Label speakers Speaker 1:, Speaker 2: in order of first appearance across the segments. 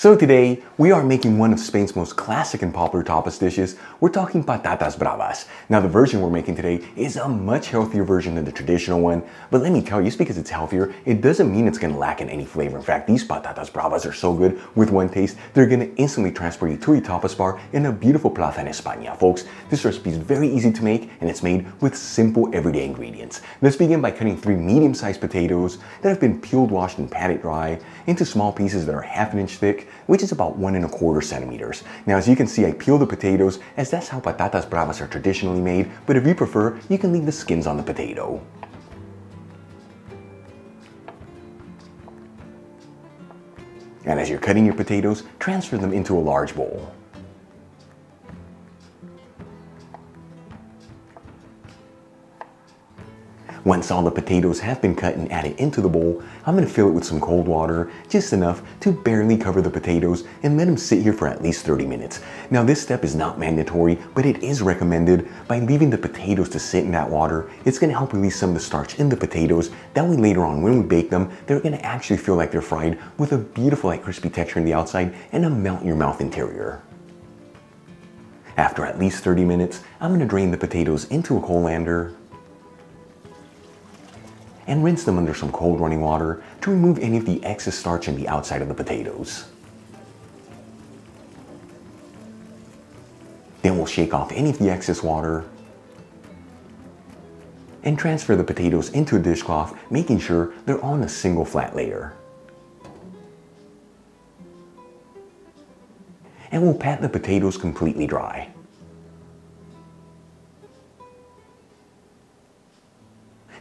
Speaker 1: So today, we are making one of Spain's most classic and popular tapas dishes. We're talking patatas bravas. Now the version we're making today is a much healthier version than the traditional one, but let me tell you, just because it's healthier, it doesn't mean it's gonna lack in any flavor. In fact, these patatas bravas are so good with one taste, they're gonna instantly transport you to a tapas bar in a beautiful plaza in España. Folks, this recipe is very easy to make and it's made with simple everyday ingredients. Let's begin by cutting 3 medium-sized potatoes that have been peeled, washed, and patted dry into small pieces that are ½ inch thick, which is about 1 1/4 centimeters. Now, as you can see, I peel the potatoes as that's how patatas bravas are traditionally made, but if you prefer, you can leave the skins on the potato. And as you're cutting your potatoes, transfer them into a large bowl. Once all the potatoes have been cut and added into the bowl, I'm going to fill it with some cold water, just enough to barely cover the potatoes and let them sit here for at least 30 minutes. Now this step is not mandatory, but it is recommended. By leaving the potatoes to sit in that water, it's going to help release some of the starch in the potatoes. That way later on when we bake them, they're going to actually feel like they're fried with a beautiful light crispy texture on the outside and a melt in your mouth interior. After at least 30 minutes, I'm going to drain the potatoes into a colander and rinse them under some cold running water to remove any of the excess starch in the outside of the potatoes. Then we'll shake off any of the excess water and transfer the potatoes into a dishcloth, making sure they're on a single flat layer. And we'll pat the potatoes completely dry.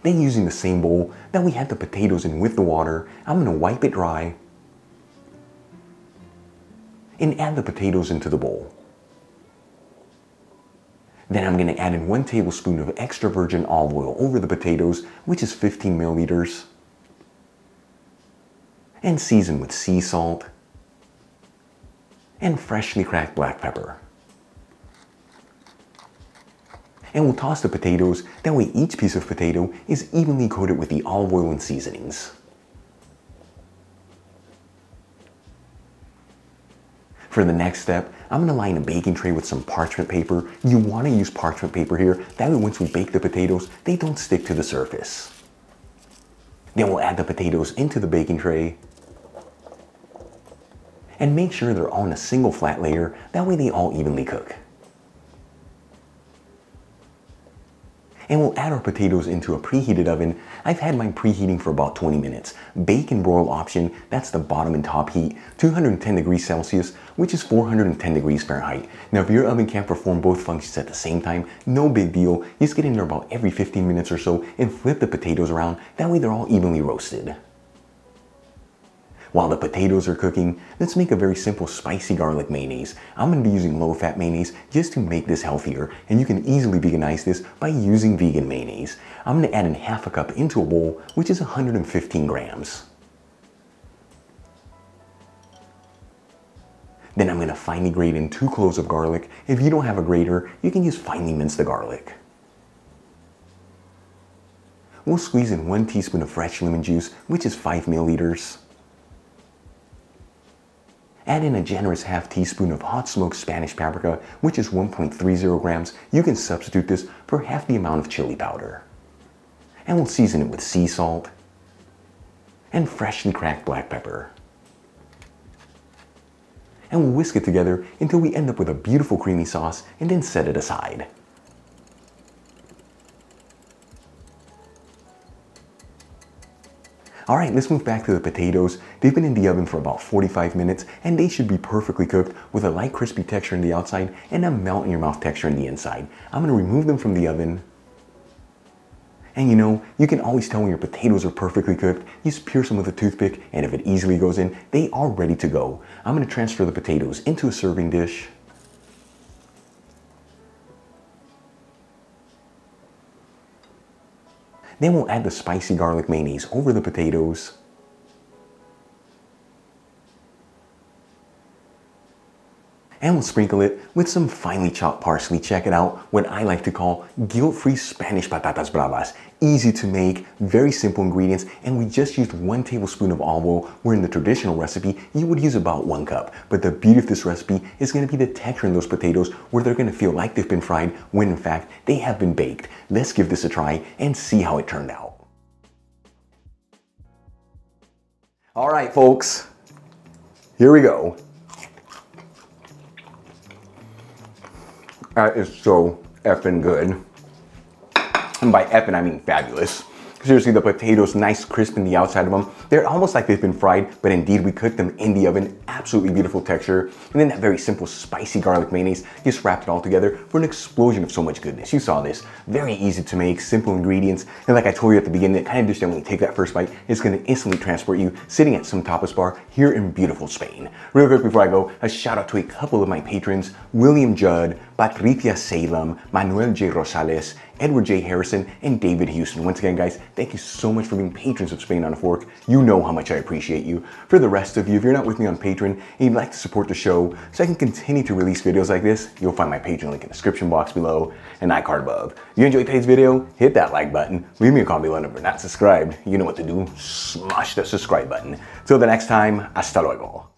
Speaker 1: Then using the same bowl that we had the potatoes in with the water, I'm going to wipe it dry and add the potatoes into the bowl. Then I'm going to add in 1 tablespoon of extra virgin olive oil over the potatoes, which is 15 milliliters, and season with sea salt and freshly cracked black pepper. And we'll toss the potatoes, that way each piece of potato is evenly coated with the olive oil and seasonings. For the next step, I'm going to line a baking tray with some parchment paper. You want to use parchment paper here, that way once we bake the potatoes, they don't stick to the surface. Then we'll add the potatoes into the baking tray and make sure they're on a single flat layer, that way they all evenly cook. And we'll add our potatoes into a preheated oven. I've had mine preheating for about 20 minutes. Bake and broil option, that's the bottom and top heat, 210 degrees Celsius, which is 410 degrees Fahrenheit. Now if your oven can't perform both functions at the same time, no big deal. You just get in there about every 15 minutes or so and flip the potatoes around, that way they're all evenly roasted. While the potatoes are cooking, let's make a very simple spicy garlic mayonnaise. I'm going to be using low-fat mayonnaise just to make this healthier, and you can easily veganize this by using vegan mayonnaise. I'm going to add in ½ cup into a bowl, which is 115 grams. Then I'm going to finely grate in 2 cloves of garlic. If you don't have a grater, you can use finely minced the garlic. We'll squeeze in 1 teaspoon of fresh lemon juice, which is 5 milliliters. Add in a generous ½ teaspoon of hot smoked Spanish paprika, which is 1.30 grams. You can substitute this for half the amount of chili powder. And we'll season it with sea salt and freshly cracked black pepper. And we'll whisk it together until we end up with a beautiful creamy sauce and then set it aside. Alright, let's move back to the potatoes. They've been in the oven for about 45 minutes and they should be perfectly cooked with a light crispy texture on the outside and a melt in your mouth texture on the inside. I'm going to remove them from the oven. And you know, you can always tell when your potatoes are perfectly cooked. You just pierce them with a toothpick and if it easily goes in, they are ready to go. I'm going to transfer the potatoes into a serving dish. Then we'll add the spicy garlic mayonnaise over the potatoes. and we'll sprinkle it with some finely chopped parsley. Check it out, what I like to call guilt-free Spanish patatas bravas. Easy to make, very simple ingredients, and we just used 1 tablespoon of olive oil, where in the traditional recipe, you would use about 1 cup. But the beauty of this recipe is gonna be the texture in those potatoes, where they're gonna feel like they've been fried, when in fact, they have been baked. Let's give this a try and see how it turned out. All right, folks, here we go. That is so effing good. And by effing, I mean fabulous. Seriously, the potatoes, nice crisp in the outside of them. They're almost like they've been fried, but indeed we cooked them in the oven. Absolutely beautiful texture. And then that very simple spicy garlic mayonnaise just wrapped it all together for an explosion of so much goodness. You saw this. Very easy to make, simple ingredients. And like I told you at the beginning, the kind of dish that when you take that first bite, it's gonna instantly transport you sitting at some tapas bar here in beautiful Spain. Real quick before I go, a shout out to a couple of my patrons, William Judd, Patricia Salem, Manuel J. Rosales, Edward J. Harrison, and David Houston. Once again, guys, thank you so much for being patrons of Spain on a Fork. You know how much I appreciate you. For the rest of you, if you're not with me on Patreon and you'd like to support the show so I can continue to release videos like this, you'll find my Patreon link in the description box below and iCard above. If you enjoyed today's video, hit that like button, leave me a comment below if you're not subscribed. You know what to do, smash that subscribe button. Till the next time, hasta luego.